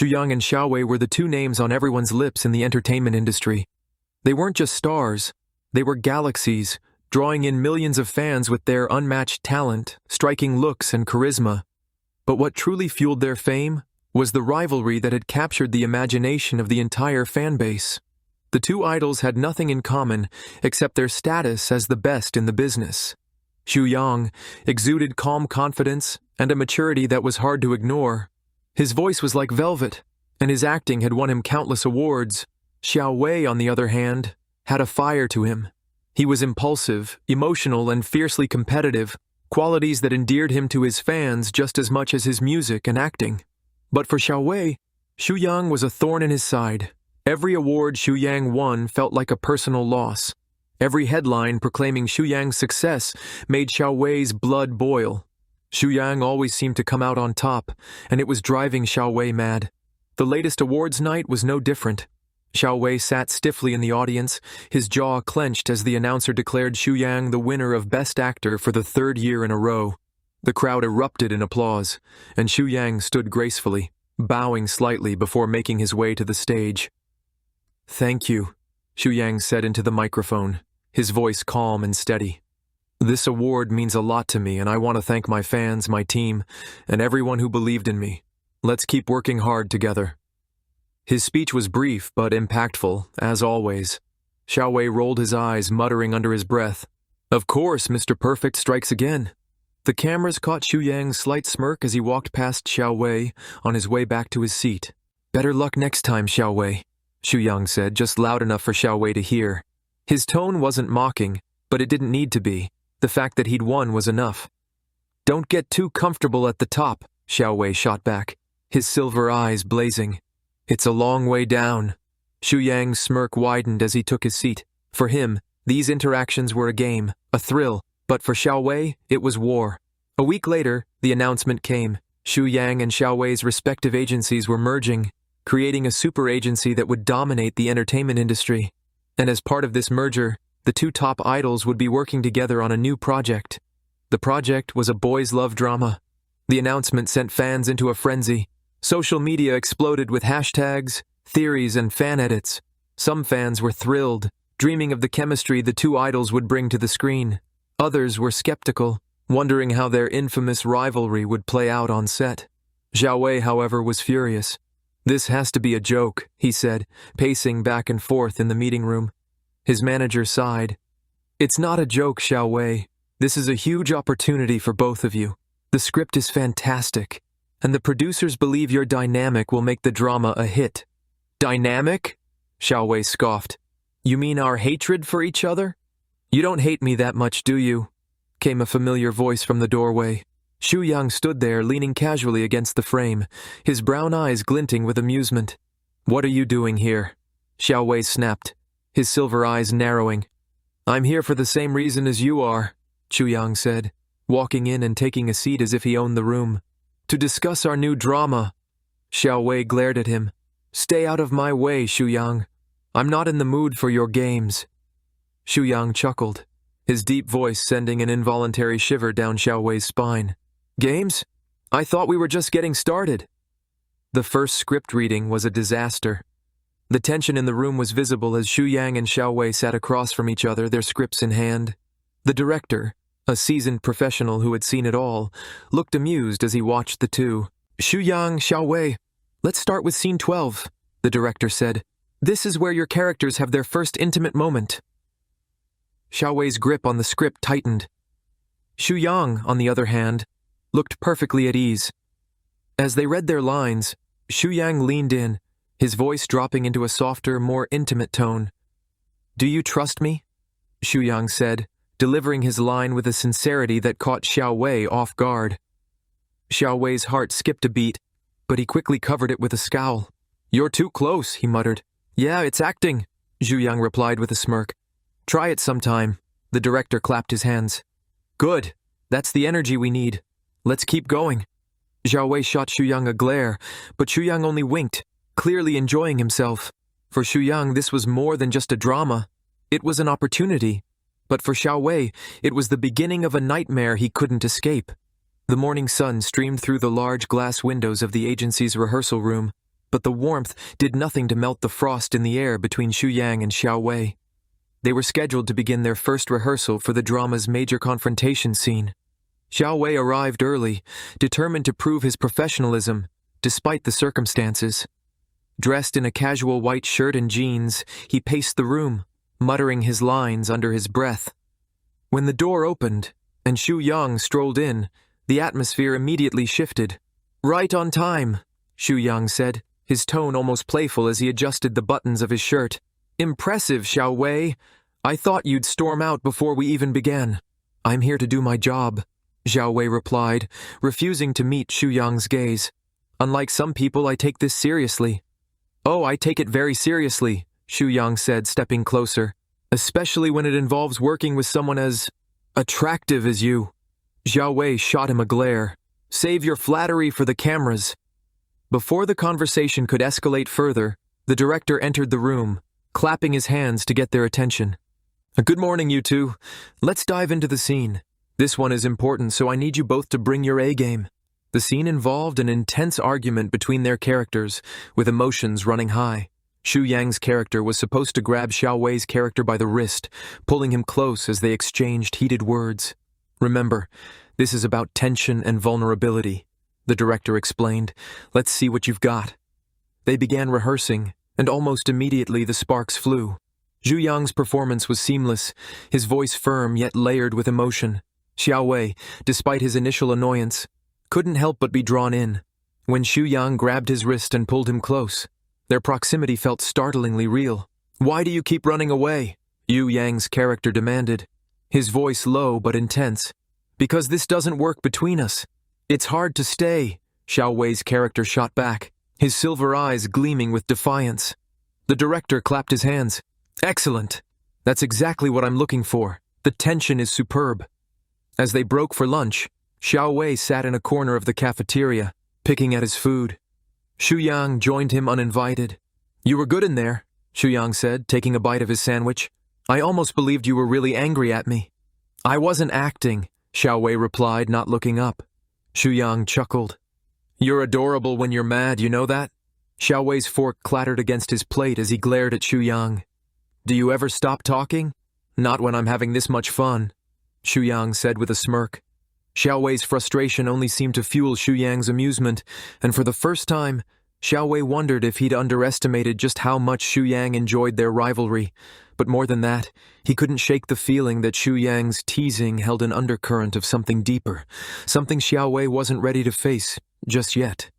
Yang and Xiao Wei were the two names on everyone's lips in the entertainment industry. They weren't just stars, they were galaxies, drawing in millions of fans with their unmatched talent, striking looks, and charisma. But what truly fueled their fame was the rivalry that had captured the imagination of the entire fan base. The two idols had nothing in common except their status as the best in the business. Yang exuded calm confidence and a maturity that was hard to ignore. His voice was like velvet, and his acting had won him countless awards. Xiao Wei, on the other hand, had a fire to him. He was impulsive, emotional, and fiercely competitive, qualities that endeared him to his fans just as much as his music and acting. But for Xiao Wei, Yang was a thorn in his side. Every award Yang won felt like a personal loss. Every headline proclaiming Yang's success made Xiao Wei's blood boil. Yang always seemed to come out on top, and it was driving Xiao Wei mad. The latest awards night was no different. Xiao Wei sat stiffly in the audience, his jaw clenched as the announcer declared Yang the winner of Best Actor for the third year in a row. The crowd erupted in applause, and Yang stood gracefully, bowing slightly before making his way to the stage. "Thank you," Yang said into the microphone, his voice calm and steady. "This award means a lot to me, and I want to thank my fans, my team, and everyone who believed in me. Let's keep working hard together." His speech was brief but impactful, as always. Xiao Wei rolled his eyes, muttering under his breath, "Of course, Mr. Perfect strikes again." The cameras caught Yang's slight smirk as he walked past Xiao Wei on his way back to his seat. "Better luck next time, Xiao Wei," Yang said, just loud enough for Xiao Wei to hear. His tone wasn't mocking, but it didn't need to be. The fact that he'd won was enough. "Don't get too comfortable at the top," Xiao Wei shot back, his silver eyes blazing. "It's a long way down." Yang's smirk widened as he took his seat. For him, these interactions were a game, a thrill, but for Xiao Wei, it was war. A week later, the announcement came. Yang and Xiao Wei's respective agencies were merging, creating a super agency that would dominate the entertainment industry. And as part of this merger, the two top idols would be working together on a new project. The project was a boys' love drama. The announcement sent fans into a frenzy. Social media exploded with hashtags, theories, and fan edits. Some fans were thrilled, dreaming of the chemistry the two idols would bring to the screen. Others were skeptical, wondering how their infamous rivalry would play out on set. Xiao Wei, however, was furious. "This has to be a joke," he said, pacing back and forth in the meeting room. His manager sighed. "It's not a joke, Xiao Wei. This is a huge opportunity for both of you. The script is fantastic, and the producers believe your dynamic will make the drama a hit." "Dynamic?" Xiao Wei scoffed. "You mean our hatred for each other?" "You don't hate me that much, do you?" came a familiar voice from the doorway. Yang stood there, leaning casually against the frame, his brown eyes glinting with amusement. "What are you doing here?" Xiao Wei snapped, his silver eyes narrowing. "I'm here for the same reason as you are," Yang said, walking in and taking a seat as if he owned the room. "To discuss our new drama." Xiao Wei glared at him. "Stay out of my way, Yang. I'm not in the mood for your games." Yang chuckled, his deep voice sending an involuntary shiver down Xiao Wei's spine. "Games? I thought we were just getting started." The first script reading was a disaster. The tension in the room was visible as Yang and Xiao Wei sat across from each other, their scripts in hand. The director, a seasoned professional who had seen it all, looked amused as he watched the two. "Yang, Xiao Wei, let's start with scene 12, the director said. "This is where your characters have their first intimate moment." Xiao Wei's grip on the script tightened. Yang, on the other hand, looked perfectly at ease. As they read their lines, Yang leaned in, his voice dropping into a softer, more intimate tone. "Do you trust me?" Yang said, delivering his line with a sincerity that caught Xiao Wei off guard. Xiao Wei's heart skipped a beat, but he quickly covered it with a scowl. "You're too close," he muttered. "Yeah, it's acting," Yang replied with a smirk. "Try it sometime." The director clapped his hands. "Good. That's the energy we need. Let's keep going." Xiao Wei shot Yang a glare, but Yang only winked, clearly enjoying himself. For Yang, this was more than just a drama. It was an opportunity. But for Xiao Wei, it was the beginning of a nightmare he couldn't escape. The morning sun streamed through the large glass windows of the agency's rehearsal room. but the warmth did nothing to melt the frost in the air between Xu Yang and Xiao Wei. They were scheduled to begin their first rehearsal for the drama's major confrontation scene. Xiao Wei arrived early, determined to prove his professionalism, despite the circumstances. Dressed in a casual white shirt and jeans, he paced the room, muttering his lines under his breath. When the door opened, and Xu Yang strolled in, the atmosphere immediately shifted. "Right on time," Xu Yang said, his tone almost playful as he adjusted the buttons of his shirt. "Impressive, Xiao Wei. I thought you'd storm out before we even began." "I'm here to do my job," Xiao Wei replied, refusing to meet Xu Yang's gaze. "Unlike some people, I take this seriously." "Oh, I take it very seriously," Xu Yang said, stepping closer, "especially when it involves working with someone as attractive as you." Xiao Wei shot him a glare. "Save your flattery for the cameras." Before the conversation could escalate further, the director entered the room, clapping his hands to get their attention. "Good morning, you two. Let's dive into the scene. This one is important, so I need you both to bring your A-game." The scene involved an intense argument between their characters, with emotions running high. Xu Yang's character was supposed to grab Xiao Wei's character by the wrist, pulling him close as they exchanged heated words. "Remember, this is about tension and vulnerability," the director explained. "Let's see what you've got." They began rehearsing, and almost immediately the sparks flew. Xu Yang's performance was seamless, his voice firm yet layered with emotion. Xiao Wei, despite his initial annoyance, couldn't help but be drawn in. When Xu Yang grabbed his wrist and pulled him close, their proximity felt startlingly real. "Why do you keep running away?" Yu Yang's character demanded, his voice low but intense. "Because this doesn't work between us. It's hard to stay," Xiao Wei's character shot back, his silver eyes gleaming with defiance. The director clapped his hands. "Excellent. That's exactly what I'm looking for. The tension is superb." As they broke for lunch, Xiao Wei sat in a corner of the cafeteria, picking at his food. Xu Yang joined him uninvited. "You were good in there," Xu Yang said, taking a bite of his sandwich. "I almost believed you were really angry at me." "I wasn't acting," Xiao Wei replied, not looking up. Xu Yang chuckled. "You're adorable when you're mad, you know that?" Xiao Wei's fork clattered against his plate as he glared at Xu Yang. "Do you ever stop talking?" "Not when I'm having this much fun," Xu Yang said with a smirk. Xiao Wei's frustration only seemed to fuel Xu Yang's amusement, and for the first time, Xiao Wei wondered if he'd underestimated just how much Xu Yang enjoyed their rivalry. But more than that, he couldn't shake the feeling that Xu Yang's teasing held an undercurrent of something deeper, something Xiao Wei wasn't ready to face just yet.